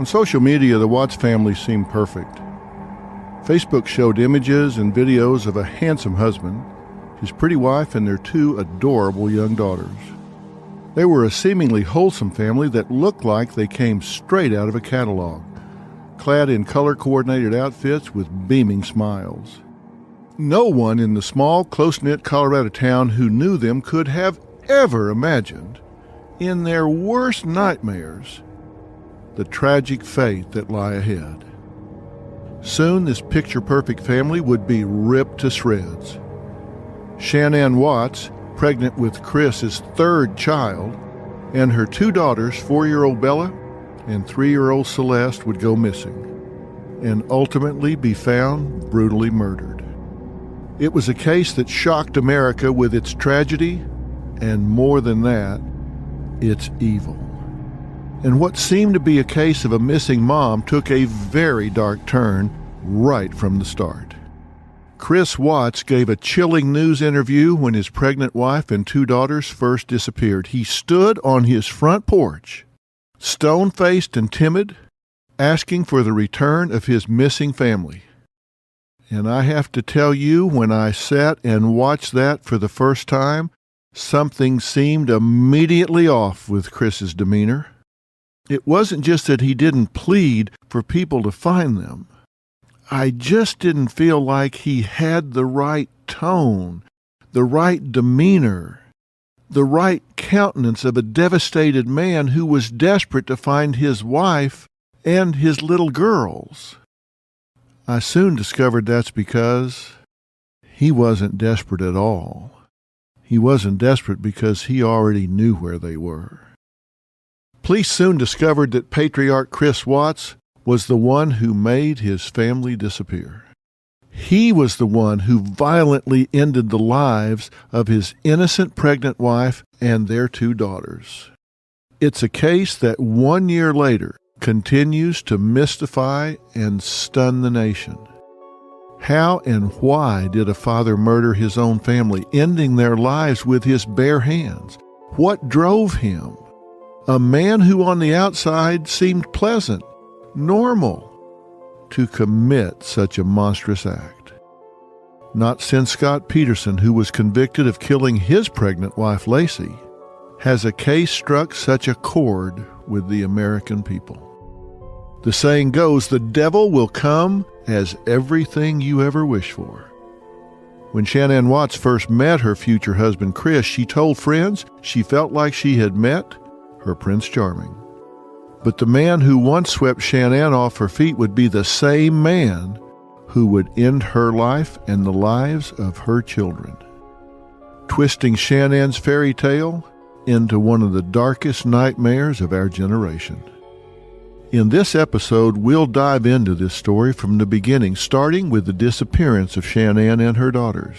On social media, the Watts family seemed perfect. Facebook showed images and videos of a handsome husband, his pretty wife, and their two adorable young daughters. They were a seemingly wholesome family that looked like they came straight out of a catalog, clad in color-coordinated outfits with beaming smiles. No one in the small, close-knit Colorado town who knew them could have ever imagined, in their worst nightmares, the tragic fate that lay ahead. Soon, this picture-perfect family would be ripped to shreds. Shanann Watts, pregnant with Chris's third child, and her two daughters, 4-year-old Bella and 3-year-old Celeste, would go missing and ultimately be found brutally murdered. It was a case that shocked America with its tragedy and, more than that, its evil. And what seemed to be a case of a missing mom took a very dark turn right from the start. Chris Watts gave a chilling news interview when his pregnant wife and two daughters first disappeared. He stood on his front porch, stone-faced and timid, asking for the return of his missing family. And I have to tell you, when I sat and watched that for the first time, something seemed immediately off with Chris's demeanor. It wasn't just that he didn't plead for people to find them. I just didn't feel like he had the right tone, the right demeanor, the right countenance of a devastated man who was desperate to find his wife and his little girls. I soon discovered that's because he wasn't desperate at all. He wasn't desperate because he already knew where they were. Police soon discovered that patriarch Chris Watts was the one who made his family disappear. He was the one who violently ended the lives of his innocent pregnant wife and their two daughters. It's a case that 1 year later continues to mystify and stun the nation. How and why did a father murder his own family, ending their lives with his bare hands? What drove him? A man who on the outside seemed pleasant, normal, to commit such a monstrous act. Not since Scott Peterson, who was convicted of killing his pregnant wife Lacey, has a case struck such a chord with the American people. The saying goes, the devil will come as everything you ever wish for. When Shanann Watts first met her future husband Chris, she told friends she felt like she had met her Prince Charming. But the man who once swept Shanann off her feet would be the same man who would end her life and the lives of her children, twisting Shanann's fairy tale into one of the darkest nightmares of our generation. In this episode, we'll dive into this story from the beginning, starting with the disappearance of Shanann and her daughters.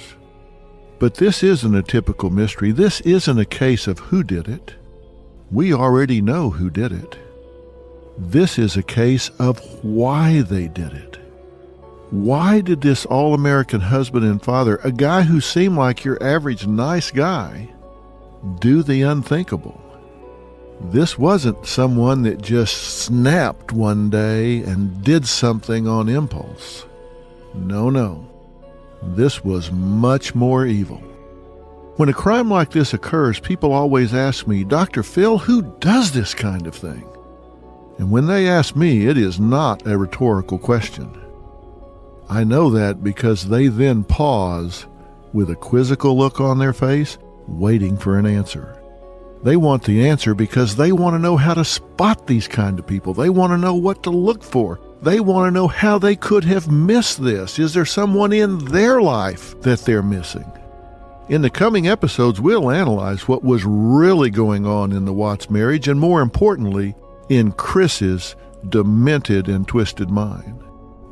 But this isn't a typical mystery. This isn't a case of who did it. We already know who did it. This is a case of why they did it. Why did this all-American husband and father, a guy who seemed like your average nice guy, do the unthinkable? This wasn't someone that just snapped one day and did something on impulse. No. This was much more evil. When a crime like this occurs, people always ask me, Dr. Phil, who does this kind of thing? And when they ask me, it is not a rhetorical question. I know that because they then pause with a quizzical look on their face, waiting for an answer. They want the answer because they want to know how to spot these kind of people. They want to know what to look for. They want to know how they could have missed this. Is there someone in their life that they're missing? In the coming episodes, we'll analyze what was really going on in the Watts marriage and, more importantly, in Chris's demented and twisted mind.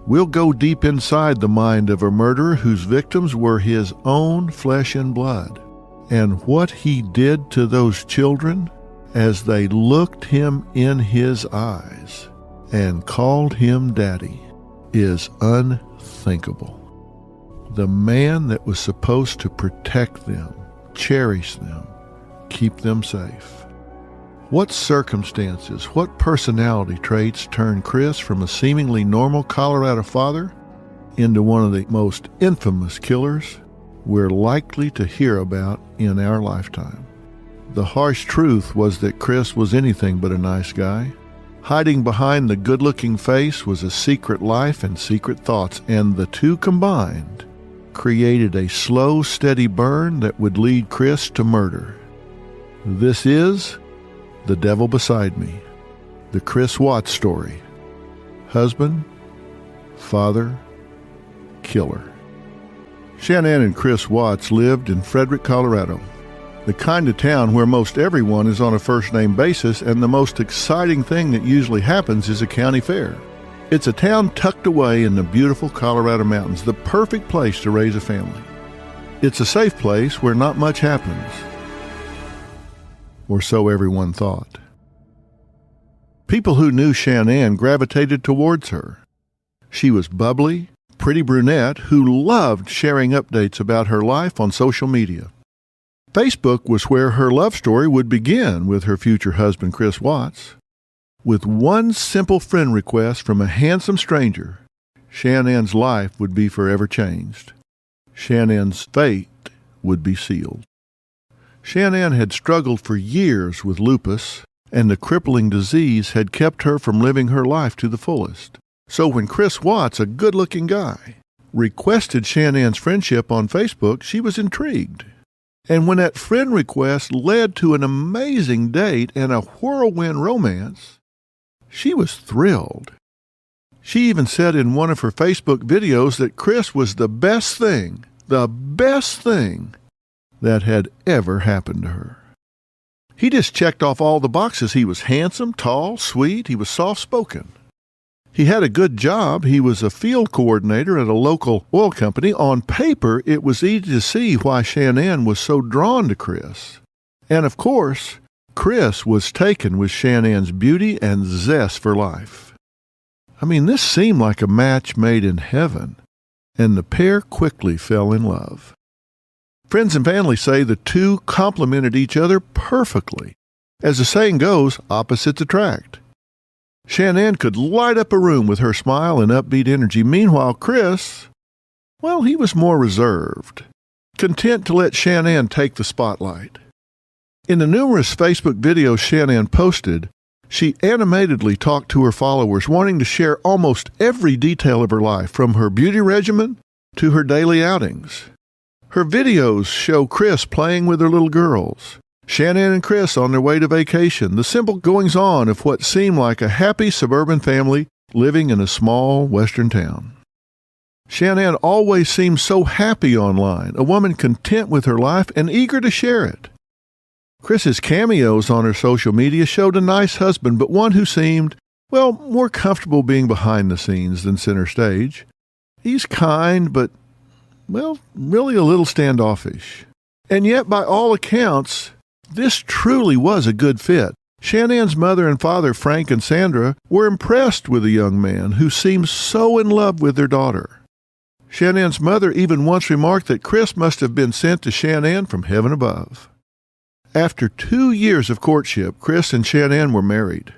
We'll go deep inside the mind of a murderer whose victims were his own flesh and blood. And what he did to those children as they looked him in his eyes and called him daddy is unthinkable. The man that was supposed to protect them, cherish them, keep them safe. What circumstances, what personality traits turned Chris from a seemingly normal Colorado father into one of the most infamous killers we're likely to hear about in our lifetime? The harsh truth was that Chris was anything but a nice guy. Hiding behind the good-looking face was a secret life and secret thoughts, and the two combined created a slow, steady burn that would lead Chris to murder. This is The Devil Beside Me, the Chris Watts story. Husband, father, killer. Shanann and Chris Watts lived in Frederick, Colorado, the kind of town where most everyone is on a first-name basis, and the most exciting thing that usually happens is a county fair. It's a town tucked away in the beautiful Colorado mountains, the perfect place to raise a family. It's a safe place where not much happens, or so everyone thought. People who knew Shanann gravitated towards her. She was bubbly, pretty brunette who loved sharing updates about her life on social media. Facebook was where her love story would begin with her future husband, Chris Watts. With one simple friend request from a handsome stranger, Shanann's life would be forever changed. Shanann's fate would be sealed. Shanann had struggled for years with lupus, and the crippling disease had kept her from living her life to the fullest. So when Chris Watts, a good-looking guy, requested Shanann's friendship on Facebook, she was intrigued. And when that friend request led to an amazing date and a whirlwind romance, she was thrilled. She even said in one of her Facebook videos that Chris was the best thing that had ever happened to her. He just checked off all the boxes. He was handsome, tall, sweet. He was soft-spoken. He had a good job. He was a field coordinator at a local oil company. On paper, it was easy to see why Shanann was so drawn to Chris. And of course, Chris was taken with Shanann's beauty and zest for life. I mean, this seemed like a match made in heaven, and the pair quickly fell in love. Friends and family say the two complemented each other perfectly. As the saying goes, opposites attract. Shanann could light up a room with her smile and upbeat energy. Meanwhile, Chris, well, he was more reserved, content to let Shanann take the spotlight. In the numerous Facebook videos Shanann posted, she animatedly talked to her followers, wanting to share almost every detail of her life, from her beauty regimen to her daily outings. Her videos show Chris playing with her little girls, Shanann and Chris on their way to vacation, the simple goings-on of what seemed like a happy suburban family living in a small western town. Shanann always seemed so happy online, a woman content with her life and eager to share it. Chris's cameos on her social media showed a nice husband, but one who seemed, well, more comfortable being behind the scenes than center stage. He's kind, but, well, really a little standoffish. And yet, by all accounts, this truly was a good fit. Shanann's mother and father, Frank and Sandra, were impressed with the young man who seemed so in love with their daughter. Shanann's mother even once remarked that Chris must have been sent to Shanann from heaven above. After 2 years of courtship, Chris and Shanann were married.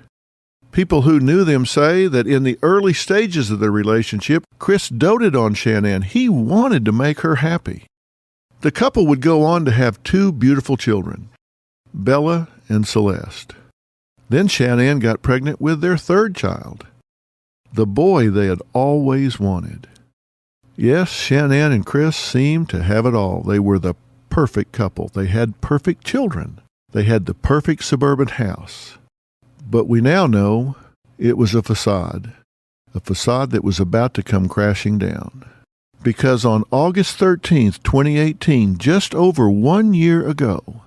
People who knew them say that in the early stages of their relationship, Chris doted on Shanann. He wanted to make her happy. The couple would go on to have 2 beautiful children, Bella and Celeste. Then Shanann got pregnant with their 3rd child, the boy they had always wanted. Yes, Shanann and Chris seemed to have it all. They were the perfect couple. They had perfect children. They had the perfect suburban house. But we now know it was a facade that was about to come crashing down. Because on August 13th, 2018, just over 1 year ago,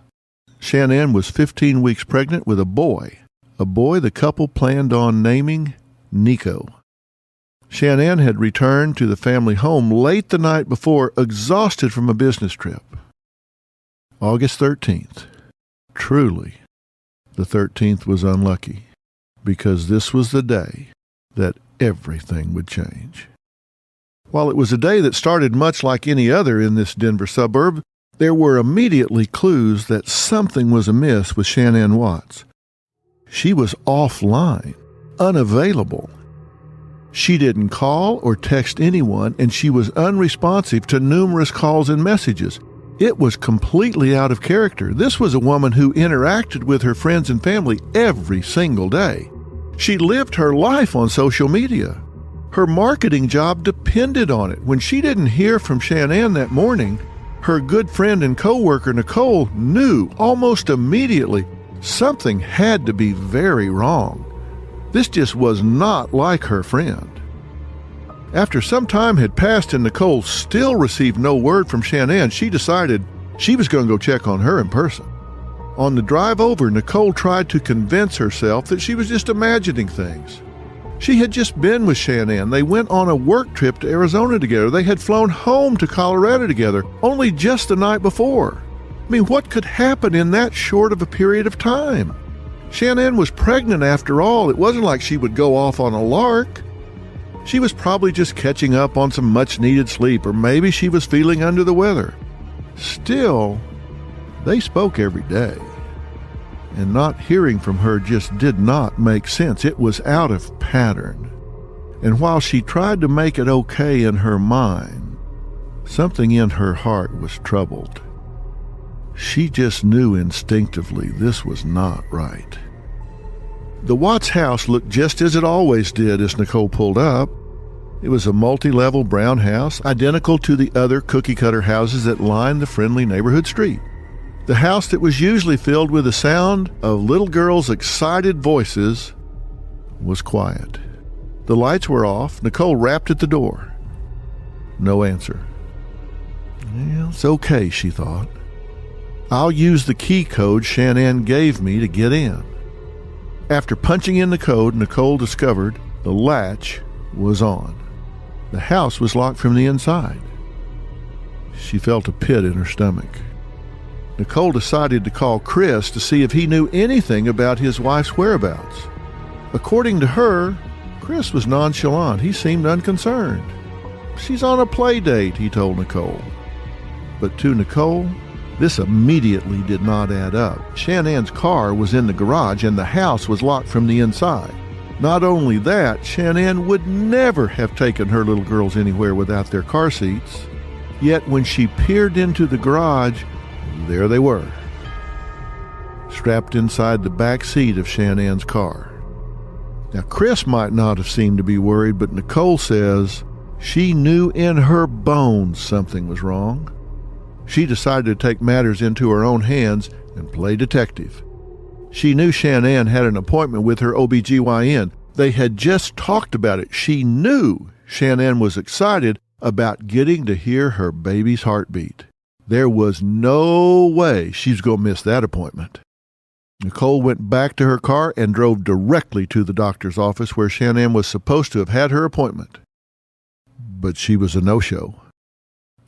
Shanann was 15 weeks pregnant with a boy the couple planned on naming Nico. Shanann had returned to the family home late the night before, exhausted from a business trip. August 13th. Truly, the 13th was unlucky, because this was the day that everything would change. While it was a day that started much like any other in this Denver suburb, there were immediately clues that something was amiss with Shanann Watts. She was offline, unavailable. She didn't call or text anyone, and she was unresponsive to numerous calls and messages. It was completely out of character. This was a woman who interacted with her friends and family every single day. She lived her life on social media. Her marketing job depended on it. When she didn't hear from Shanann that morning, her good friend and co-worker Nichol knew almost immediately something had to be very wrong. This just was not like her friend. After some time had passed and Nichol still received no word from Shanann, she decided she was going to go check on her in person. On the drive over, Nichol tried to convince herself that she was just imagining things. She had just been with Shanann. They went on a work trip to Arizona together. They had flown home to Colorado together only just the night before. I mean, what could happen in that short of a period of time? Shanann was pregnant after all. It wasn't like she would go off on a lark. She was probably just catching up on some much-needed sleep, or maybe she was feeling under the weather. Still, they spoke every day, and not hearing from her just did not make sense. It was out of pattern. And while she tried to make it okay in her mind, something in her heart was troubled. She just knew instinctively this was not right. The Watts house looked just as it always did as Nichol pulled up. It was a multi-level brown house, identical to the other cookie-cutter houses that lined the friendly neighborhood street. The house that was usually filled with the sound of little girls' excited voices was quiet. The lights were off. Nichol rapped at the door. No answer. Well, it's okay, she thought. I'll use the key code Shanann gave me to get in. After punching in the code, Nichol discovered the latch was on. The house was locked from the inside. She felt a pit in her stomach. Nichol decided to call Chris to see if he knew anything about his wife's whereabouts. According to her, Chris was nonchalant. He seemed unconcerned. She's on a play date, he told Nichol. But to Nichol, this immediately did not add up. Shanann's car was in the garage and the house was locked from the inside. Not only that, Shanann would never have taken her little girls anywhere without their car seats. Yet when she peered into the garage, there they were, strapped inside the back seat of Shanann's car. Now, Chris might not have seemed to be worried, but Nichol says she knew in her bones something was wrong. She decided to take matters into her own hands and play detective. She knew Shanann had an appointment with her OBGYN. They had just talked about it. She knew Shanann was excited about getting to hear her baby's heartbeat. There was no way she was going to miss that appointment. Nichol went back to her car and drove directly to the doctor's office where Shanann was supposed to have had her appointment. But she was a no-show.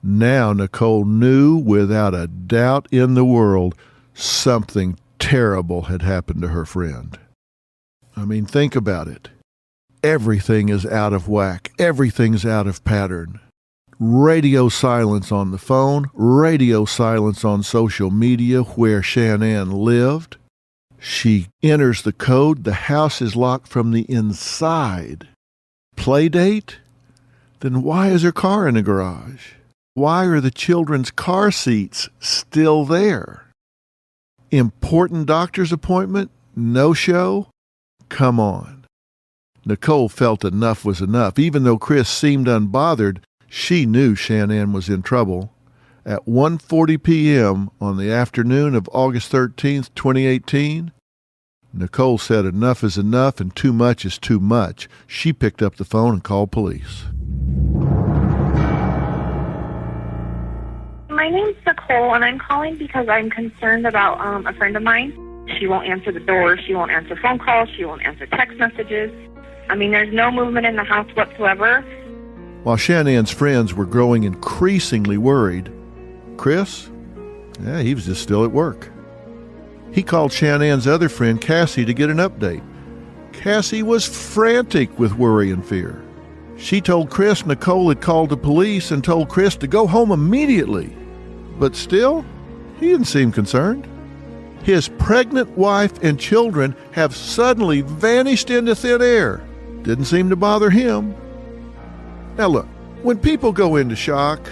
Now Nichol knew without a doubt in the world something terrible had happened to her friend. I mean, think about it. Everything is out of whack. Everything's out of pattern. Radio silence on the phone, radio silence on social media where Shanann lived. She enters the code. The house is locked from the inside. Play date? Then why is her car in the garage? Why are the children's car seats still there? Important doctor's appointment? No show? Come on. Nichol felt enough was enough. Even though Chris seemed unbothered, she knew Shanann was in trouble. At 1:40 p.m. on the afternoon of August 13th, 2018, Nichol said enough is enough and too much is too much. She picked up the phone and called police. My name's Nicole, and I'm calling because I'm concerned about a friend of mine. She won't answer the door. She won't answer phone calls. She won't answer text messages. I mean, there's no movement in the house whatsoever. While Shanann's friends were growing increasingly worried, Chris, he was just still at work. He called Shanann's other friend, Cassie, to get an update. Cassie was frantic with worry and fear. She told Chris Nichol had called the police and told Chris to go home immediately. But still, he didn't seem concerned. His pregnant wife and children have suddenly vanished into thin air. Didn't seem to bother him. Now look, when people go into shock,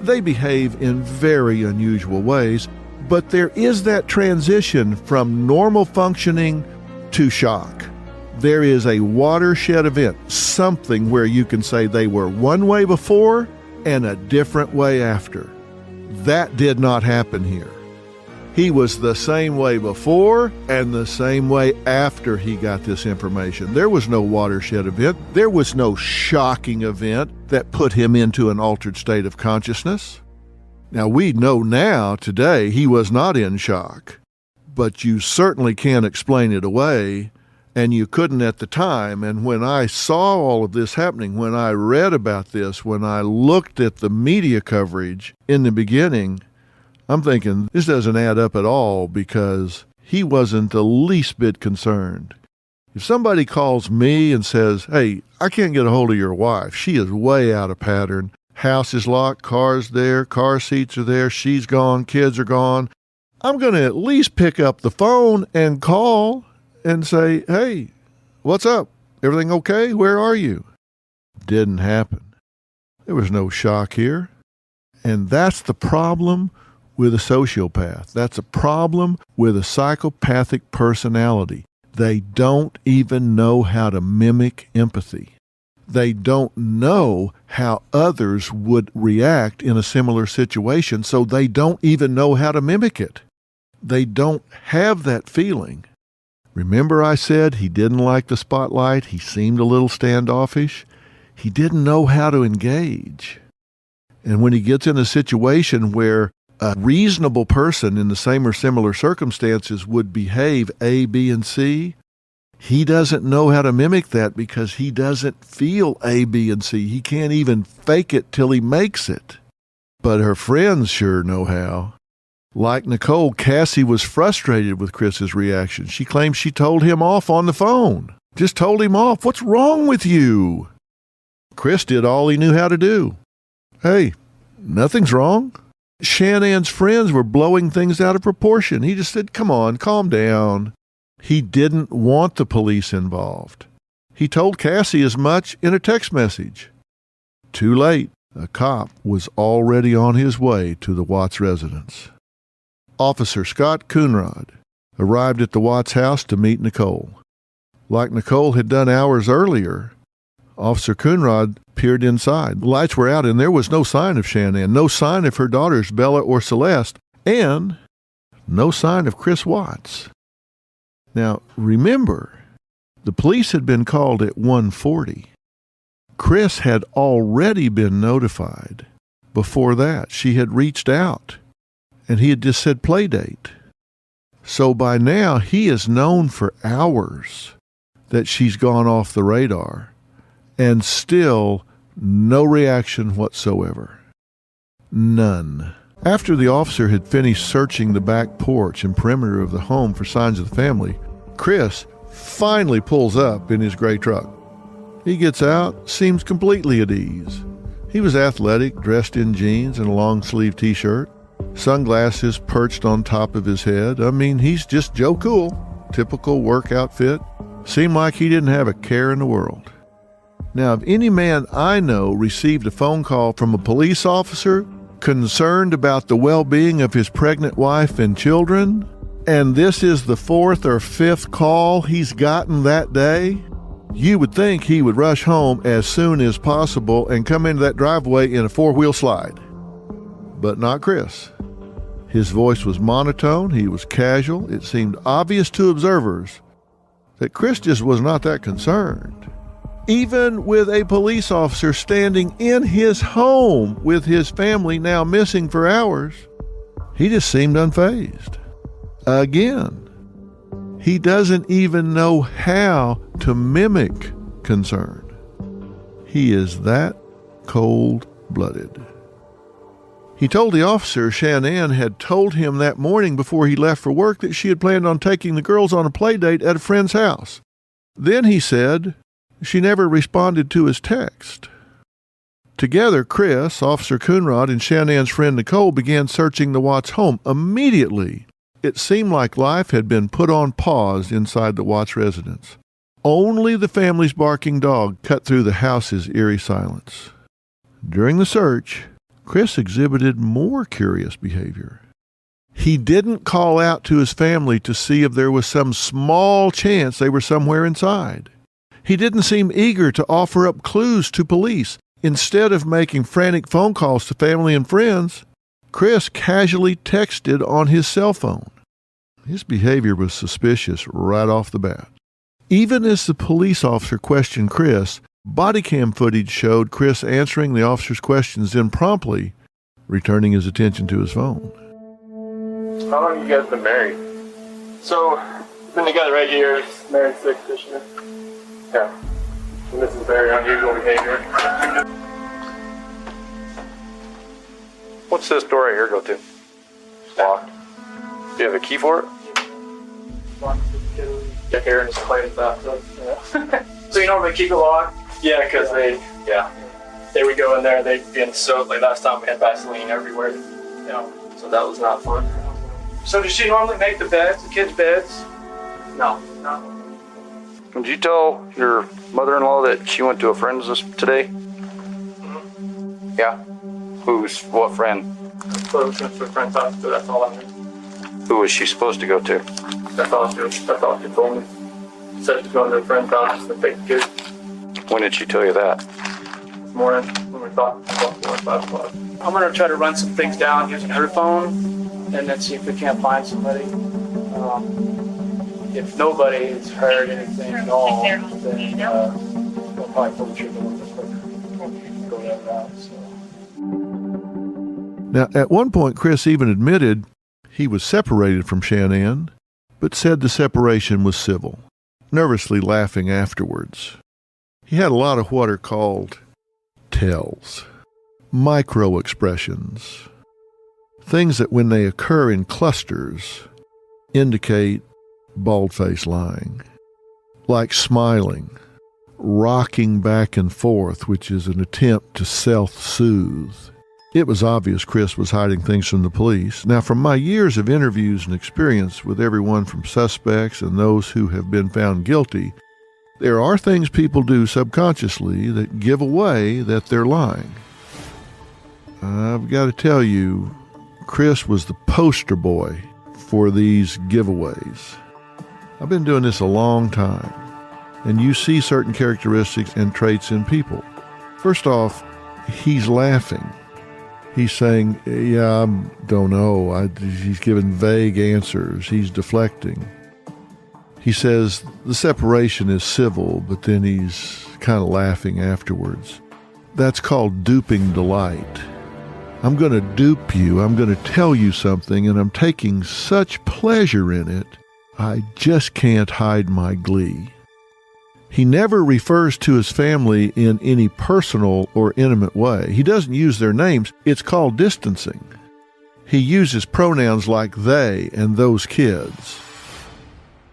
they behave in very unusual ways, but there is that transition from normal functioning to shock. There is a watershed event, something where you can say they were one way before and a different way after. That did not happen here. He was the same way before and the same way after he got this information. There was no watershed event. There was no shocking event that put him into an altered state of consciousness. Now, we know now, today, he was not in shock, but you certainly can't explain it away, and you couldn't at the time. And when I saw all of this happening, when I read about this, when I looked at the media coverage in the beginning, I'm thinking, this doesn't add up at all, because he wasn't the least bit concerned. If somebody calls me and says, hey, I can't get a hold of your wife, she is way out of pattern, house is locked, car's there, car seats are there, she's gone, kids are gone, I'm going to at least pick up the phone and call and say, hey, what's up? Everything okay? Where are you? Didn't happen. There was no shock here. And that's the problem with a sociopath. That's a problem with a psychopathic personality. They don't even know how to mimic empathy. They don't know how others would react in a similar situation, so they don't even know how to mimic it. They don't have that feeling. Remember I said he didn't like the spotlight? He seemed a little standoffish. He didn't know how to engage. And when he gets in a situation where a reasonable person in the same or similar circumstances would behave A, B, and C, he doesn't know how to mimic that because he doesn't feel A, B, and C. He can't even fake it till he makes it. But her friends sure know how. Like Nichol, Cassie was frustrated with Chris's reaction. She claims she told him off on the phone. Just told him off. What's wrong with you? Chris did all he knew how to do. Hey, nothing's wrong. Shanann's friends were blowing things out of proportion. He just said, come on, calm down. He didn't want the police involved. He told Cassie as much in a text message. Too late. A cop was already on his way to the Watts residence. Officer Scott Coonrod arrived at the Watts house to meet Nichol. Like Nichol had done hours earlier, Officer Coonrod peered inside. The lights were out and there was no sign of Shanann, no sign of her daughters Bella or Celeste, and no sign of Chris Watts. Now, remember, the police had been called at 1:40. Chris had already been notified. Before that, she had reached out, and he had just said play date. So by now, he has known for hours that she's gone off the radar, and still no reaction whatsoever. None. After the officer had finished searching the back porch and perimeter of the home for signs of the family, Chris finally pulls up in his gray truck. He gets out, seems completely at ease. He was athletic, dressed in jeans and a long-sleeved t-shirt, sunglasses perched on top of his head. I mean, he's just Joe Cool, typical work outfit. Seemed like he didn't have a care in the world. Now, if any man I know received a phone call from a police officer concerned about the well-being of his pregnant wife and children, and this is the fourth or fifth call he's gotten that day, you would think he would rush home as soon as possible and come into that driveway in a four-wheel slide. But not Chris. His voice was monotone, he was casual. It seemed obvious to observers that Chris just was not that concerned. Even with a police officer standing in his home with his family now missing for hours, he just seemed unfazed. Again, he doesn't even know how to mimic concern. He is that cold-blooded. He told the officer Shanann had told him that morning before he left for work that she had planned on taking the girls on a play date at a friend's house. Then he said she never responded to his text. Together, Chris, Officer Coonrod, and Shanann's friend Nichol began searching the Watts home. Immediately, It seemed like life had been put on pause inside the Watts residence. Only the family's barking dog cut through the house's eerie silence. During the search, Chris exhibited more curious behavior. He didn't call out to his family to see if there was some small chance they were somewhere inside. He didn't seem eager to offer up clues to police. Instead of making frantic phone calls to family and friends, Chris casually texted on his cell phone. His behavior was suspicious right off the bat. Even as the police officer questioned Chris, body cam footage showed Chris answering the officer's questions, then promptly returning his attention to his phone. How long have you guys been married? So, we've been together 8 years, married 6 this year. Yeah. And this is very unusual behavior. What's this door right here go to? Locked. Do you have a key for it? Get here and just play with that. Yeah. So you normally keep it locked? Yeah, because they would go in there, they'd be in soap. Like last time we had Vaseline everywhere. You know, so that was not fun. So does she normally make the beds, the kids' beds? No. Did you tell your mother-in-law that she went to a friend's today? Mm-hmm. Yeah. What friend? So we went to a friend's house, so that's all I knew. Who was she supposed to go to? That's all she told me. She said she's going to a friend's house to take the kids. When did she tell you that? This morning when we talked about 4 or 5 o'clock. I'm going to try to run some things down using her phone and then see if we can't find somebody. If nobody has heard anything at all, then we'll probably pull the trigger a little bit quicker. Go that route. So. Now, at one point, Chris even admitted he was separated from Shanann, but said the separation was civil, nervously laughing afterwards. He had a lot of what are called tells, micro-expressions, things that when they occur in clusters indicate bald-faced lying, like smiling, rocking back and forth, which is an attempt to self-soothe. It was obvious Chris was hiding things from the police. Now, from my years of interviews and experience with everyone from suspects and those who have been found guilty, there are things people do subconsciously that give away that they're lying. I've got to tell you, Chris was the poster boy for these giveaways. I've been doing this a long time, and you see certain characteristics and traits in people. First off, he's laughing. He's saying, yeah, I don't know. He's giving vague answers. He's deflecting. He says the separation is civil, but then he's kind of laughing afterwards. That's called duping delight. I'm going to dupe you. I'm going to tell you something, and I'm taking such pleasure in it, I just can't hide my glee. He never refers to his family in any personal or intimate way. He doesn't use their names. It's called distancing. He uses pronouns like they and those kids.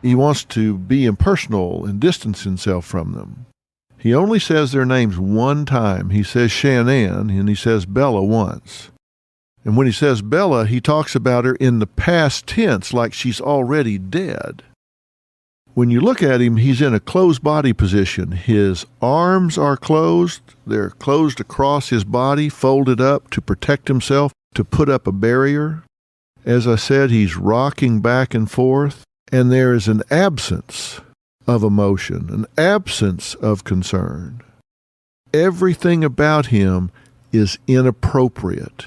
He wants to be impersonal and distance himself from them. He only says their names one time. He says Shanann and he says Bella once. And when he says Bella, he talks about her in the past tense like she's already dead. When you look at him, he's in a closed body position. His arms are closed. They're closed across his body, folded up to protect himself, to put up a barrier. As I said, he's rocking back and forth, and there is an absence of emotion, an absence of concern. Everything about him is inappropriate.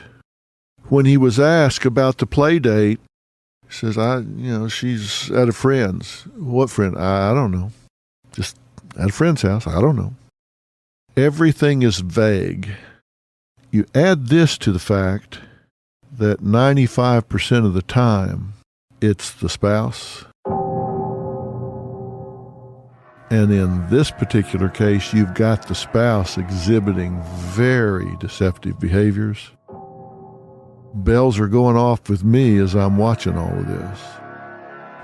When he was asked about the play date, he says, she's at a friend's. What friend? I don't know. Just at a friend's house. I don't know. Everything is vague. You add this to the fact that 95% of the time, it's the spouse. And in this particular case, you've got the spouse exhibiting very deceptive behaviors. Bells are going off with me as I'm watching all of this.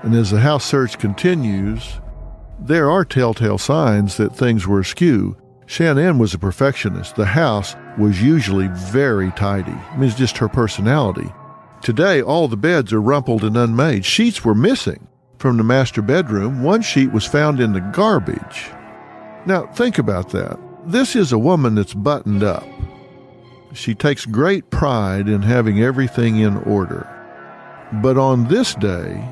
And as the house search continues, there are telltale signs that things were askew. Shanann was a perfectionist. The house was usually very tidy. I mean, it's just her personality. Today, all the beds are rumpled and unmade. Sheets were missing from the master bedroom. One sheet was found in the garbage. Now, think about that. This is a woman that's buttoned up. She takes great pride in having everything in order. But on this day,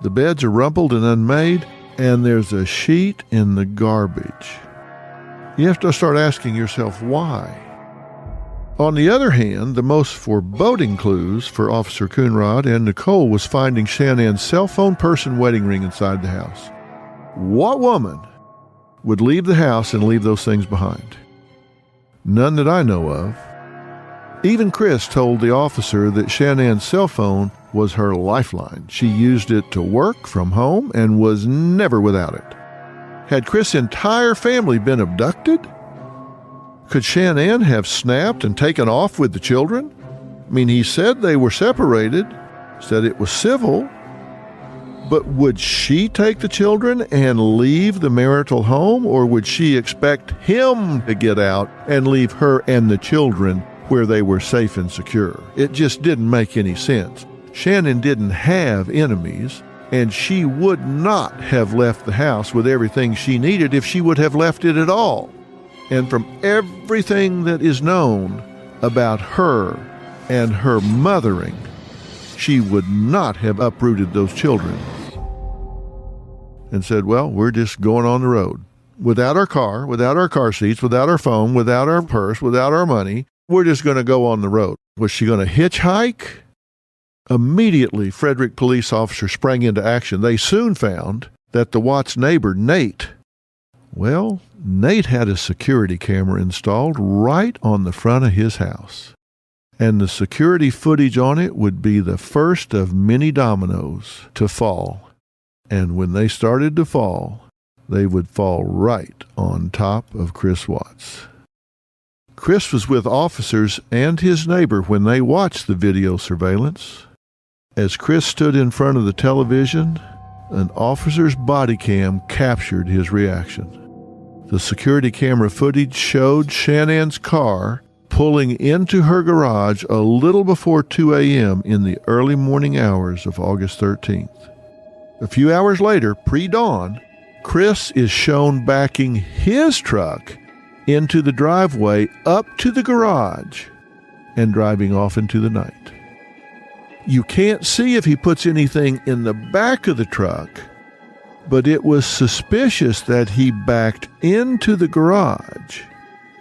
the beds are rumpled and unmade, and there's a sheet in the garbage. You have to start asking yourself why. On the other hand, the most foreboding clues for Officer Coonrod and Nichol was finding Shanann's cell phone, purse, and wedding ring inside the house. What woman would leave the house and leave those things behind? None that I know of. Even Chris told the officer that Shanann's cell phone was her lifeline. She used it to work from home and was never without it. Had Chris' entire family been abducted? Could Shanann have snapped and taken off with the children? I mean, he said they were separated, said it was civil, but would she take the children and leave the marital home, or would she expect him to get out and leave her and the children where they were safe and secure? It just didn't make any sense. Shanann didn't have enemies, and she would not have left the house with everything she needed if she would have left it at all. And from everything that is known about her and her mothering, she would not have uprooted those children and said, well, we're just going on the road. Without our car, without our car seats, without our phone, without our purse, without our money, we're just going to go on the road. Was she going to hitchhike? Immediately, Frederick police officers sprang into action. They soon found that the Watts neighbor, Nate, well, Nate had a security camera installed right on the front of his house. And the security footage on it would be the first of many dominoes to fall. And when they started to fall, they would fall right on top of Chris Watts. Chris was with officers and his neighbor when they watched the video surveillance. As Chris stood in front of the television, an officer's body cam captured his reaction. The security camera footage showed Shanann's car pulling into her garage a little before 2 a.m. in the early morning hours of August 13th. A few hours later, pre-dawn, Chris is shown backing his truck into the driveway up to the garage and driving off into the night. You can't see if he puts anything in the back of the truck, but it was suspicious that he backed into the garage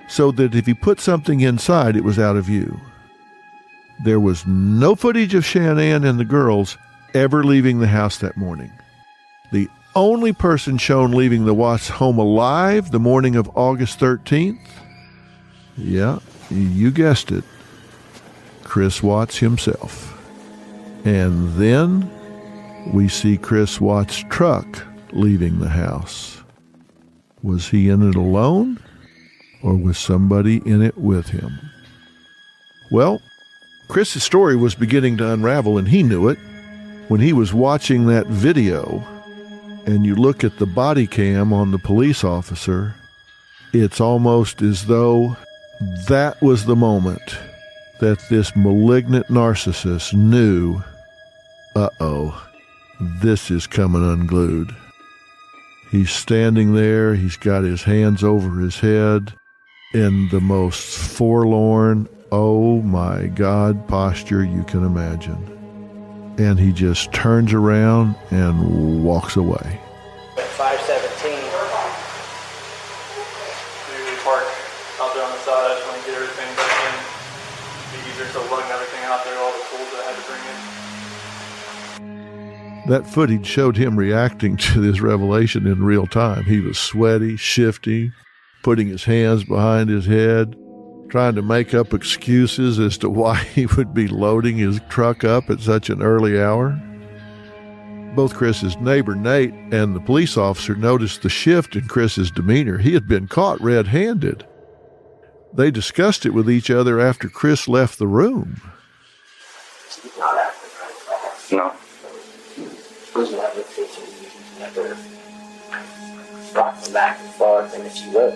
so that if he put something inside, it was out of view. There was no footage of Shanann and the girls ever leaving the house that morning. The only person shown leaving the Watts home alive the morning of August 13th, yeah, you guessed it, Chris Watts himself. And then we see Chris Watts' truck leaving the house. Was he in it alone, or was somebody in it with him? Well, Chris's story was beginning to unravel, and he knew it. When he was watching that video, and you look at the body cam on the police officer, it's almost as though that was the moment that this malignant narcissist knew, this is coming unglued. He's standing there, he's got his hands over his head in the most forlorn, oh my God posture you can imagine. And he just turns around and walks away. At 5:17. Usually park out there on the side. I just want to get everything back in. It'd be easier to lug everything out there, all the tools that I had to bring in. That footage showed him reacting to this revelation in real time. He was sweaty, shifty, putting his hands behind his head, trying to make up excuses as to why he would be loading his truck up at such an early hour. Both Chris's neighbor, Nate, and the police officer noticed the shift in Chris's demeanor. He had been caught red-handed. They discussed it with each other after Chris left the room. No. Never rocking back and forth, and if you look,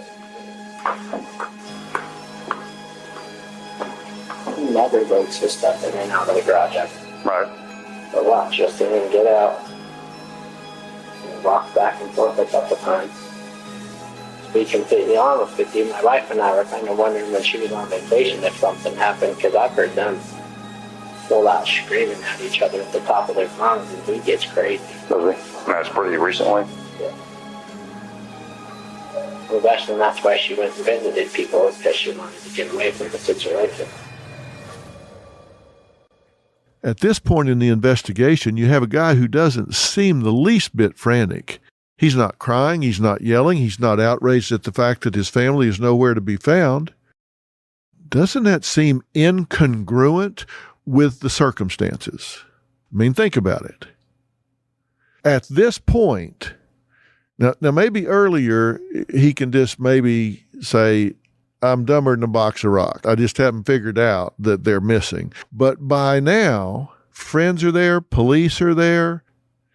never loads his stuff in and out of the garage ever. Right. But watch, you'll see him get out. And walk back and forth a couple times. To be completely honest with you, my wife and I were kind of wondering when she was on vacation if something happened, because I've heard them full out screaming at each other at the top of their lungs, and he gets crazy. Does he? And that's pretty recently? Yeah. Well, that's why she went and visited people, is because she wanted to get away from the situation. At this point in the investigation, you have a guy who doesn't seem the least bit frantic. He's not crying, he's not yelling, he's not outraged at the fact that his family is nowhere to be found. Doesn't that seem incongruent with the circumstances? I mean, think about it. At this point, now maybe earlier he can just maybe say, I'm dumber than a box of rocks. I just haven't figured out that they're missing. But by now, friends are there, police are there.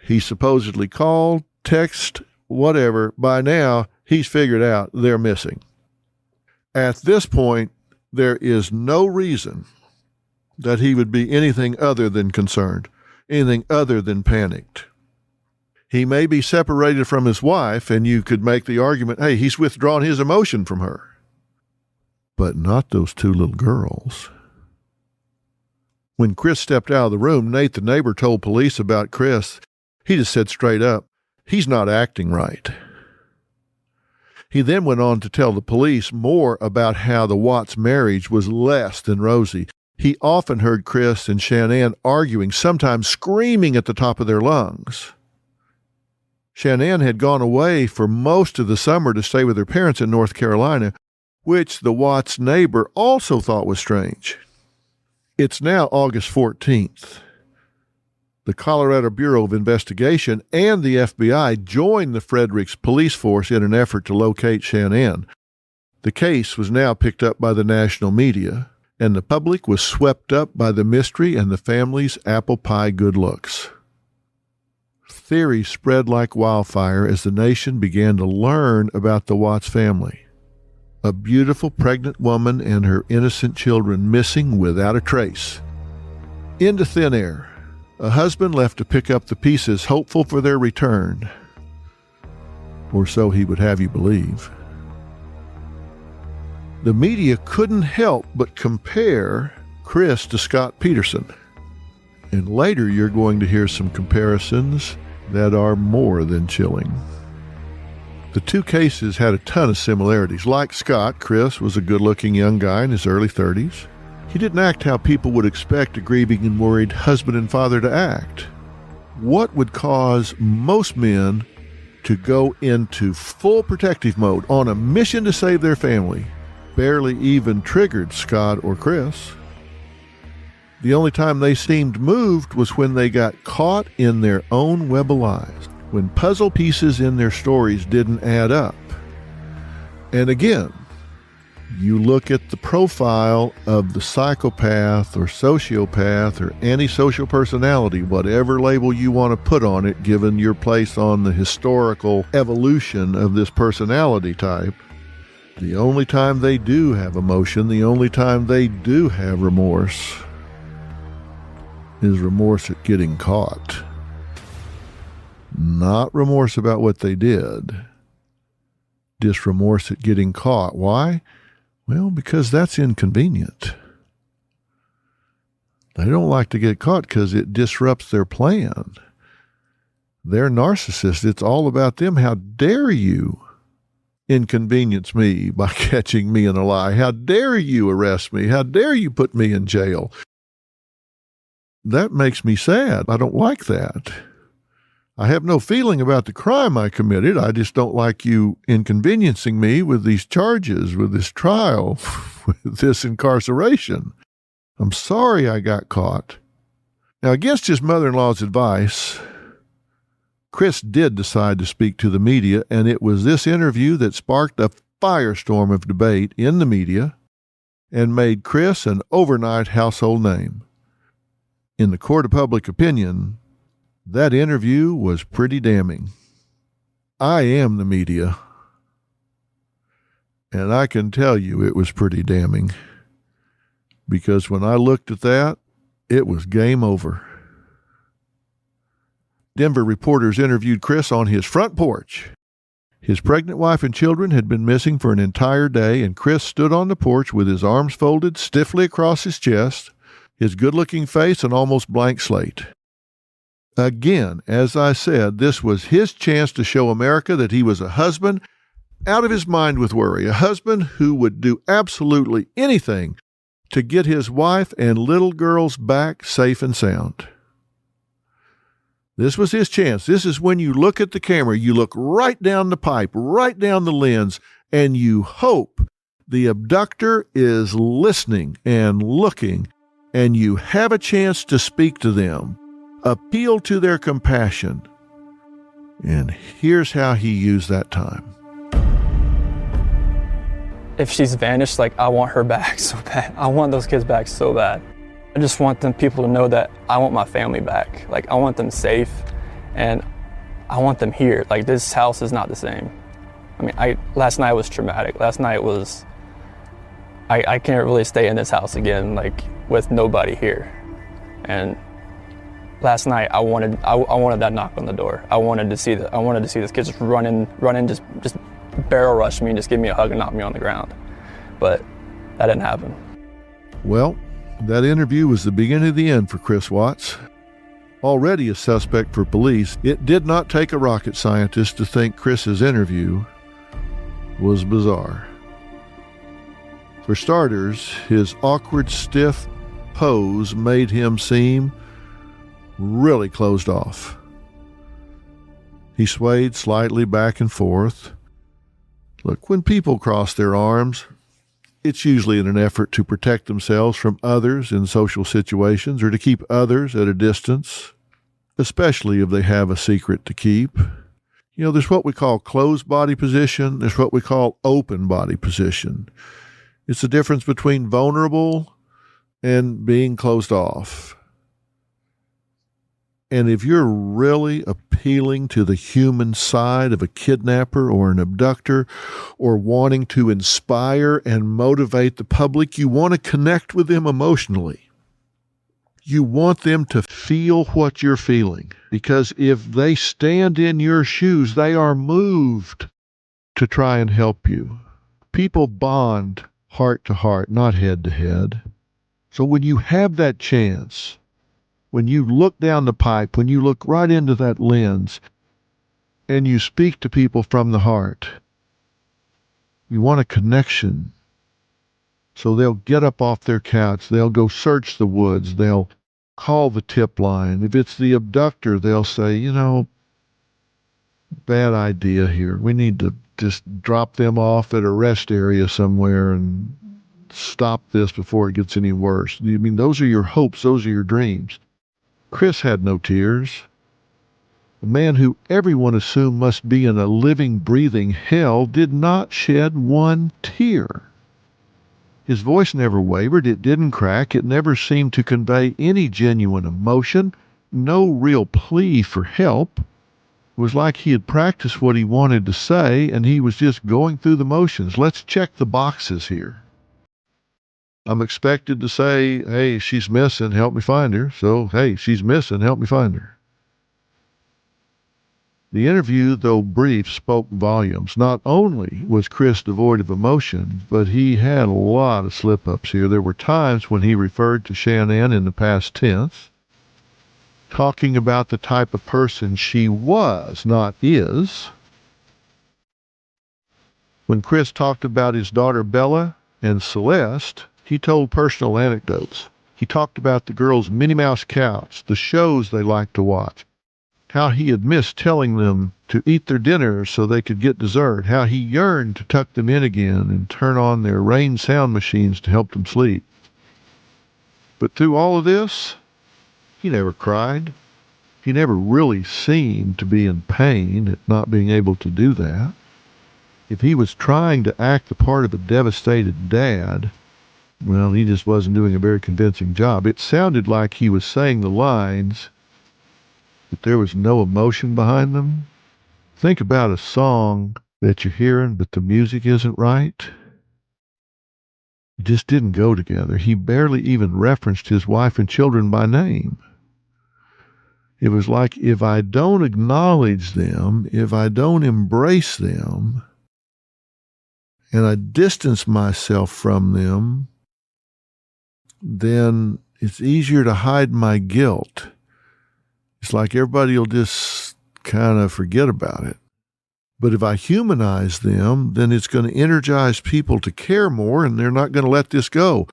He supposedly called, text, whatever. By now, he's figured out they're missing. At this point, there is no reason that he would be anything other than concerned, anything other than panicked. He may be separated from his wife, and you could make the argument, hey, he's withdrawn his emotion from her. But not those two little girls. When Chris stepped out of the room, Nate, the neighbor, told police about Chris. He just said straight up, he's not acting right. He then went on to tell the police more about how the Watts marriage was less than rosy. He often heard Chris and Shanann arguing, sometimes screaming at the top of their lungs. Shanann had gone away for most of the summer to stay with her parents in North Carolina, which the Watts neighbor also thought was strange. It's now August 14th. The Colorado Bureau of Investigation and the FBI joined the Fredericks police force in an effort to locate Shanann. The case was now picked up by the national media, and the public was swept up by the mystery and the family's apple pie good looks. Theories spread like wildfire as the nation began to learn about the Watts family. A beautiful pregnant woman and her innocent children missing without a trace. Into thin air. A husband left to pick up the pieces, hopeful for their return. Or so he would have you believe. The media couldn't help but compare Chris to Scott Peterson. And later you're going to hear some comparisons that are more than chilling. The two cases had a ton of similarities. Like Scott, Chris was a good-looking young guy in his early 30s. He didn't act how people would expect a grieving and worried husband and father to act. What would cause most men to go into full protective mode on a mission to save their family barely even triggered Scott or Chris. The only time they seemed moved was when they got caught in their own web of lies, when puzzle pieces in their stories didn't add up. And again, you look at the profile of the psychopath or sociopath or antisocial personality, whatever label you want to put on it, given your place on the historical evolution of this personality type. The only time they do have emotion, the only time they do have remorse, is remorse at getting caught. Not remorse about what they did, just remorse at getting caught. Why? Well, because that's inconvenient. They don't like to get caught because it disrupts their plan. They're narcissists. It's all about them. How dare you inconvenience me by catching me in a lie? How dare you arrest me? How dare you put me in jail? That makes me sad. I don't like that. I have no feeling about the crime I committed. I just don't like you inconveniencing me with these charges, with this trial, with this incarceration. I'm sorry I got caught. Now, against his mother-in-law's advice, Chris did decide to speak to the media, and it was this interview that sparked a firestorm of debate in the media and made Chris an overnight household name. In the court of public opinion, that interview was pretty damning. I am the media, and I can tell you it was pretty damning. because when I looked at that, it was game over. Denver reporters interviewed Chris on his front porch. His pregnant wife and children had been missing for an entire day, and Chris stood on the porch with his arms folded stiffly across his chest, his good-looking face an almost blank slate. Again, as I said, this was his chance to show America that he was a husband out of his mind with worry, a husband who would do absolutely anything to get his wife and little girls back safe and sound. This was his chance. This is when you look at the camera, you look right down the pipe, right down the lens, and you hope the abductor is listening and looking, and you have a chance to speak to them, appeal to their compassion. And here's how he used that time. If she's vanished, like, I want her back so bad. I want those kids back so bad. I just want people to know that I want my family back. Like, I want them safe, and I want them here. Like, this house is not the same. I mean, last night was traumatic. Last night was, I can't really stay in this house again, like, with nobody here. And last night I wanted that knock on the door. I wanted to see this kid just run in, just barrel rush me and just give me a hug and knock me on the ground. But that didn't happen. Well, that interview was the beginning of the end for Chris Watts. Already a suspect for police, it did not take a rocket scientist to think Chris's interview was bizarre. For starters, his awkward, stiff pose made him seem really closed off. He swayed slightly back and forth. Look, when people cross their arms, it's usually in an effort to protect themselves from others in social situations or to keep others at a distance, especially if they have a secret to keep. You know, there's what we call closed body position. There's what we call open body position. It's the difference between vulnerable and being closed off. And if you're really appealing to the human side of a kidnapper or an abductor, or wanting to inspire and motivate the public, you want to connect with them emotionally. You want them to feel what you're feeling, because if they stand in your shoes, they are moved to try and help you. People bond heart to heart, not head to head. So when you have that chance, when you look down the pipe, when you look right into that lens, and you speak to people from the heart, you want a connection. So they'll get up off their couch, they'll go search the woods, they'll call the tip line. If it's the abductor, they'll say, you know, bad idea here. We need to just drop them off at a rest area somewhere and stop this before it gets any worse. I mean, those are your hopes, those are your dreams. Chris had no tears. The man who everyone assumed must be in a living, breathing hell did not shed one tear. His voice never wavered, it didn't crack, it never seemed to convey any genuine emotion, no real plea for help. It was like he had practiced what he wanted to say, and he was just going through the motions. Let's check the boxes here. I'm expected to say, hey, she's missing, help me find her. So, hey, she's missing, help me find her. The interview, though brief, spoke volumes. Not only was Chris devoid of emotion, but he had a lot of slip-ups here. There were times when he referred to Shanann in the past tense, talking about the type of person she was, not is. When Chris talked about his daughter Bella and Celeste, he told personal anecdotes. He talked about the girls' Minnie Mouse couch, the shows they liked to watch, how he had missed telling them to eat their dinner so they could get dessert, how he yearned to tuck them in again and turn on their rain sound machines to help them sleep. But through all of this, he never cried. He never really seemed to be in pain at not being able to do that. If he was trying to act the part of a devastated dad, well, he just wasn't doing a very convincing job. It sounded like he was saying the lines, but there was no emotion behind them. Think about a song that you're hearing, but the music isn't right. just didn't go together. He barely even referenced his wife and children by name. It was like, if I don't acknowledge them, if I don't embrace them, and I distance myself from them, then it's easier to hide my guilt. It's like everybody will just kind of forget about it. But if I humanize them, then it's going to energize people to care more, and they're not going to let this go.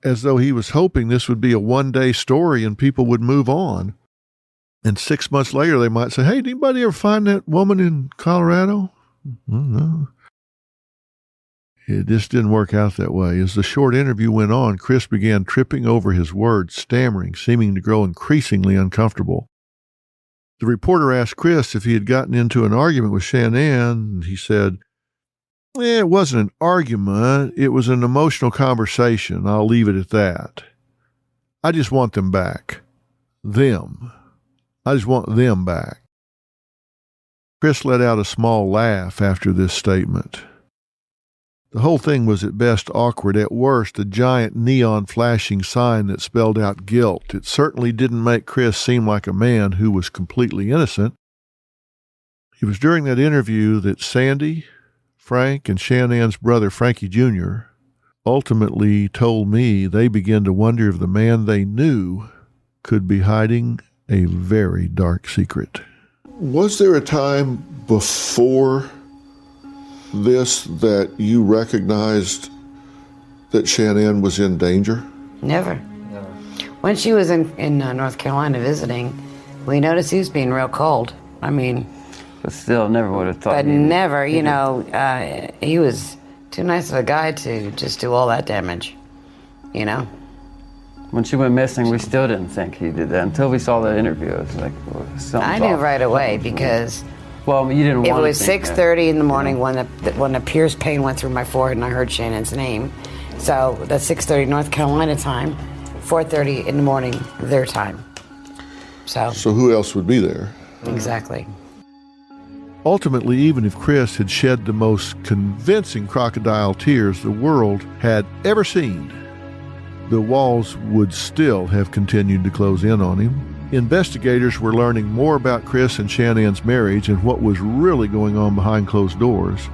As though he was hoping this would be a one-day story and people would move on. And 6 months later, they might say, hey, did anybody ever find that woman in Colorado? No. It just didn't work out that way. As the short interview went on, Chris began tripping over his words, stammering, seeming to grow increasingly uncomfortable. The reporter asked Chris if he had gotten into an argument with Shanann, and he said, it wasn't an argument. It was an emotional conversation. I'll leave it at that. I just want them back. Them. I just want them back. Chris let out a small laugh after this statement. The whole thing was at best awkward, at worst a giant neon flashing sign that spelled out guilt. It certainly didn't make Chris seem like a man who was completely innocent. It was during that interview that Sandy, Frank, and Shanann's brother Frankie Jr. ultimately told me they began to wonder if the man they knew could be hiding a very dark secret. Was there a time before this that you recognized that Shanann was in danger? Never. When she was in North Carolina visiting, we noticed he was being real cold. I mean... But still, never would have thought... But never, you know, he was too nice of a guy to just do all that damage, you know? When she went missing, we still didn't think he did that until we saw the interview. It was like, I knew right away because... Well, you didn't want to. It was 6:30 in the morning when the pierce pain went through my forehead and I heard Shannon's name. So that's 6:30 North Carolina time, 4:30 in the morning their time. So who else would be there? Exactly. Ultimately, even if Chris had shed the most convincing crocodile tears the world had ever seen, the walls would still have continued to close in on him. Investigators were learning more about Chris and Shannann's marriage and what was really going on behind closed doors,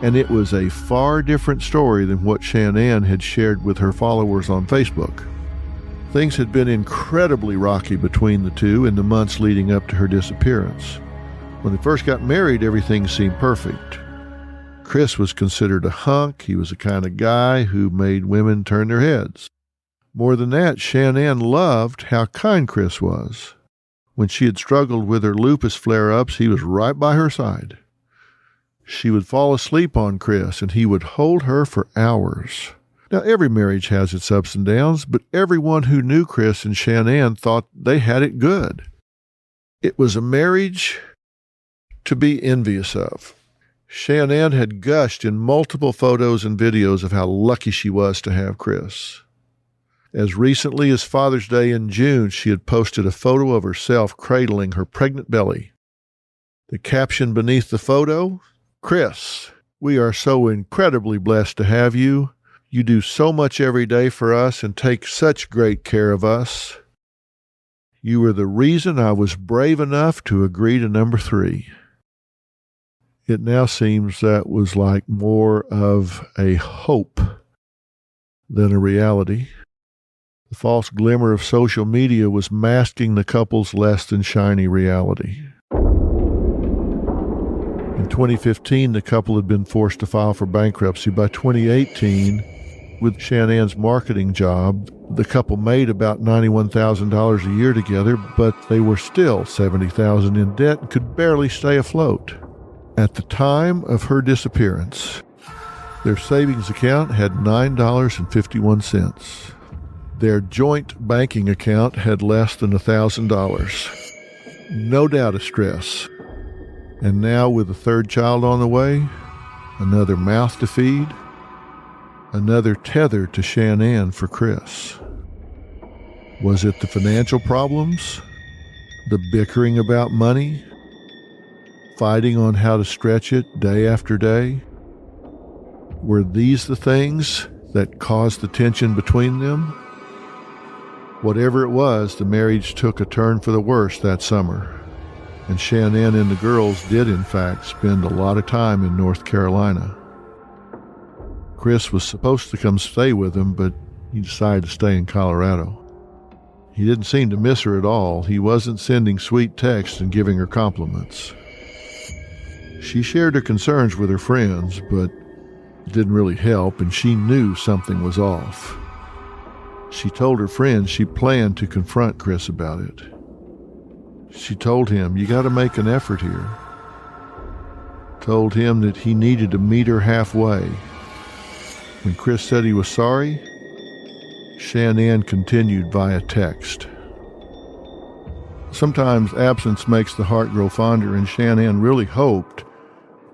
and it was a far different story than what Shanann had shared with her followers on Facebook. Things had been incredibly rocky between the two in the months leading up to her disappearance. When they first got married, everything seemed perfect. Chris was considered a hunk. He was the kind of guy who made women turn their heads. More than that, Shanann loved how kind Chris was. When she had struggled with her lupus flare-ups, he was right by her side. She would fall asleep on Chris, and he would hold her for hours. Now, every marriage has its ups and downs, but everyone who knew Chris and Shanann thought they had it good. It was a marriage to be envious of. Shanann had gushed in multiple photos and videos of how lucky she was to have Chris. As recently as Father's Day in June, she had posted a photo of herself cradling her pregnant belly. The caption beneath the photo, Chris, we are so incredibly blessed to have you. You do so much every day for us and take such great care of us. You were the reason I was brave enough to agree to number 3. It now seems that was like more of a hope than a reality. The false glimmer of social media was masking the couple's less than shiny reality. In 2015, the couple had been forced to file for bankruptcy. By 2018, with Shannann's marketing job, the couple made about $91,000 a year together, but they were still $70,000 in debt and could barely stay afloat. At the time of her disappearance, their savings account had $9.51. Their joint banking account had less than $1,000. No doubt of stress. And now, with a third child on the way, another mouth to feed, another tether to Shanann for Chris. Was it the financial problems? The bickering about money? Fighting on how to stretch it day after day? Were these the things that caused the tension between them? Whatever it was, the marriage took a turn for the worse that summer, and Shanann and the girls did in fact spend a lot of time in North Carolina. Chris was supposed to come stay with them, but he decided to stay in Colorado. He didn't seem to miss her at all. He wasn't sending sweet texts and giving her compliments. She shared her concerns with her friends, but it didn't really help, and she knew something was off. She told her friends she planned to confront Chris about it. She told him, "You got to make an effort here." Told him that he needed to meet her halfway. When Chris said he was sorry, Shanann continued via text. Sometimes absence makes the heart grow fonder, and Shanann really hoped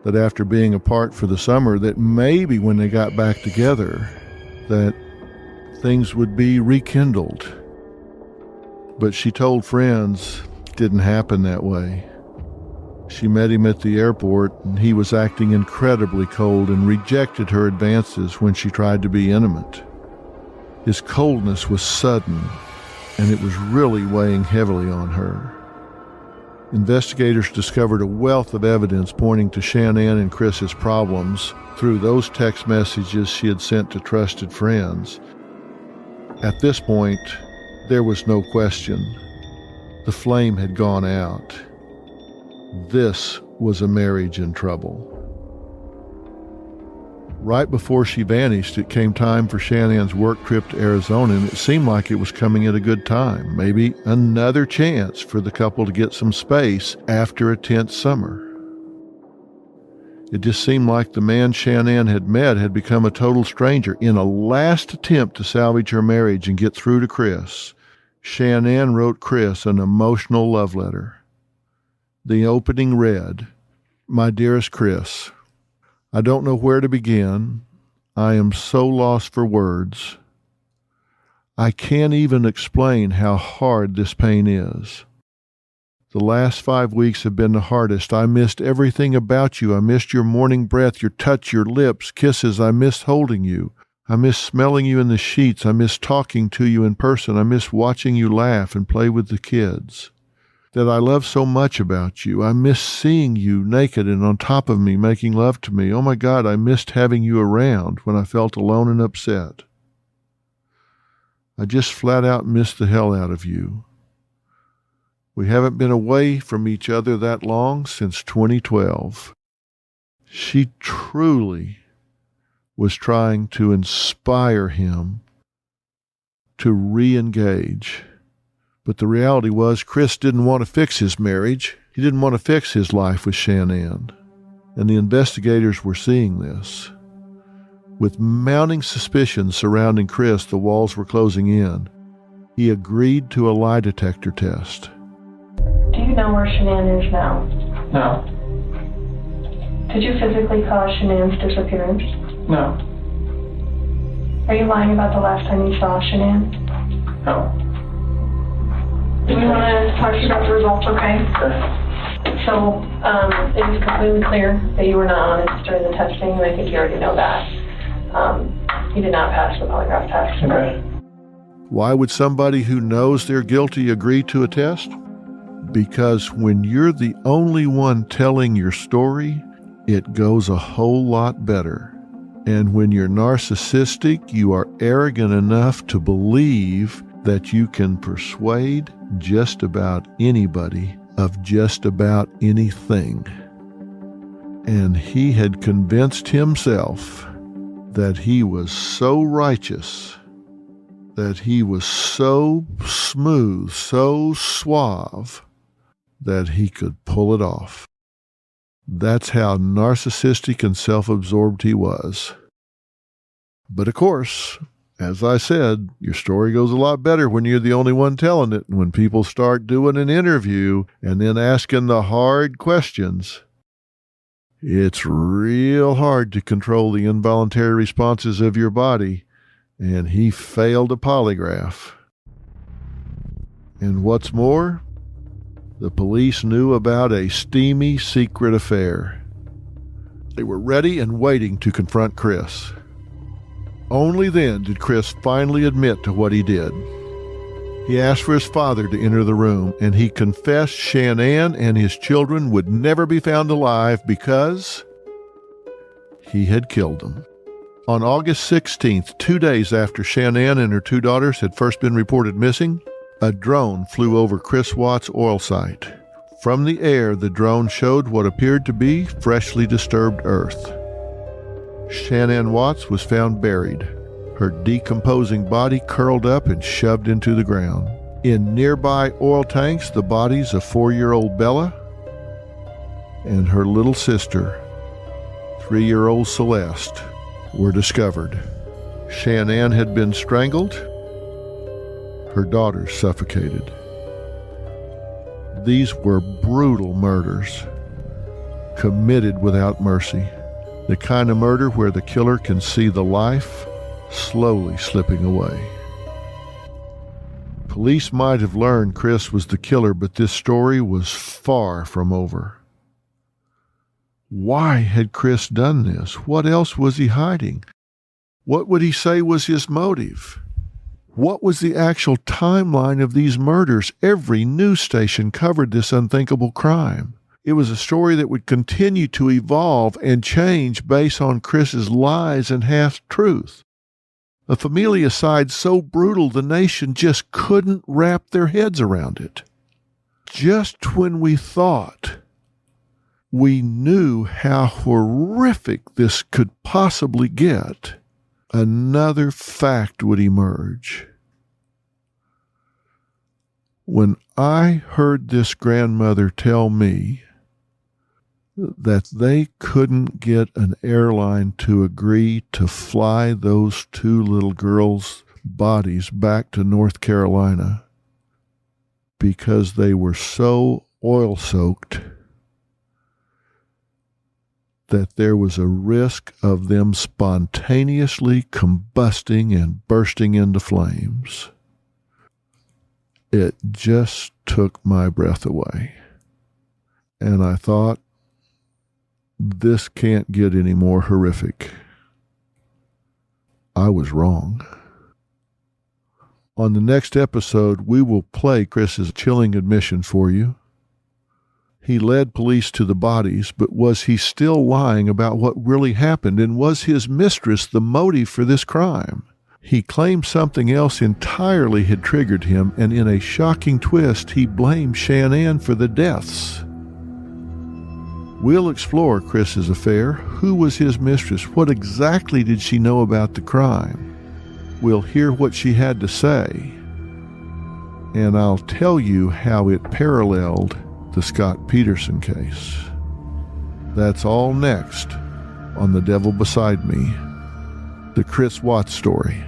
that after being apart for the summer, that maybe when they got back together, that things would be rekindled. But she told friends it didn't happen that way. She met him at the airport, and he was acting incredibly cold and rejected her advances when she tried to be intimate. His coldness was sudden, and it was really weighing heavily on her. Investigators discovered a wealth of evidence pointing to Shanann and Chris's problems through those text messages she had sent to trusted friends. At this point, there was no question. The flame had gone out. This was a marriage in trouble. Right before she vanished, it came time for Shanann's work trip to Arizona, and it seemed like it was coming at a good time. Maybe another chance for the couple to get some space after a tense summer. It just seemed like the man Shanann had met had become a total stranger. In a last attempt to salvage her marriage and get through to Chris, Shanann wrote Chris an emotional love letter. The opening read, "My dearest Chris, I don't know where to begin. I am so lost for words. I can't even explain how hard this pain is. The last 5 weeks have been the hardest. I missed everything about you. I missed your morning breath, your touch, your lips, kisses. I missed holding you. I miss smelling you in the sheets. I miss talking to you in person. I miss watching you laugh and play with the kids. That I love so much about you. I miss seeing you naked and on top of me, making love to me. Oh my God, I missed having you around when I felt alone and upset. I just flat out missed the hell out of you. We haven't been away from each other that long since 2012. She truly was trying to inspire him to re-engage. But the reality was Chris didn't want to fix his marriage. He didn't want to fix his life with Shanann. And the investigators were seeing this. With mounting suspicions surrounding Chris, the walls were closing in. He agreed to a lie detector test. Do you know where Shanann is now? No. Did you physically cause Shanann's disappearance? No. Are you lying about the last time you saw Shanann? No. Do we want to talk to you about the results, okay? Sure. So, it is completely clear that you were not honest during the testing, and I think you already know that. You did not pass the polygraph test. Okay. Why would somebody who knows they're guilty agree to a test? Because when you're the only one telling your story, it goes a whole lot better. And when you're narcissistic, you are arrogant enough to believe that you can persuade just about anybody of just about anything. And he had convinced himself that he was so righteous, that he was so smooth, so suave, that he could pull it off. That's how narcissistic and self-absorbed he was. But of course, as I said, your story goes a lot better when you're the only one telling it. And when people start doing an interview and then asking the hard questions, it's real hard to control the involuntary responses of your body. And he failed a polygraph. And what's more, the police knew about a steamy secret affair. They were ready and waiting to confront Chris. Only then did Chris finally admit to what he did. He asked for his father to enter the room, and he confessed Shanann and his children would never be found alive because he had killed them. On August 16th, 2 days after Shanann and her 2 daughters had first been reported missing, a drone flew over Chris Watts' oil site. From the air, the drone showed what appeared to be freshly disturbed earth. Shanann Watts was found buried, her decomposing body curled up and shoved into the ground. In nearby oil tanks, the bodies of 4-year-old Bella and her little sister, 3-year-old Celeste, were discovered. Shanann had been strangled, her daughters suffocated. These were brutal murders, committed without mercy. The kind of murder where the killer can see the life slowly slipping away. Police might have learned Chris was the killer, but this story was far from over. Why had Chris done this? What else was he hiding? What would he say was his motive? What was the actual timeline of these murders? Every news station covered this unthinkable crime. It was a story that would continue to evolve and change based on Chris's lies and half-truth. A familicide so brutal the nation just couldn't wrap their heads around it. Just when we thought we knew how horrific this could possibly get, another fact would emerge. When I heard this grandmother tell me that they couldn't get an airline to agree to fly those 2 little girls' bodies back to North Carolina because they were so oil-soaked that there was a risk of them spontaneously combusting and bursting into flames, it just took my breath away. And I thought, this can't get any more horrific. I was wrong. On the next episode, we will play Chris's chilling admission for you. He led police to the bodies, but was he still lying about what really happened? And was his mistress the motive for this crime? He claimed something else entirely had triggered him, and in a shocking twist, he blamed Shanann for the deaths. We'll explore Chris's affair. Who was his mistress? What exactly did she know about the crime? We'll hear what she had to say, and I'll tell you how it paralleled the Scott Peterson case. That's all next on The Devil Beside Me, the Chris Watts story.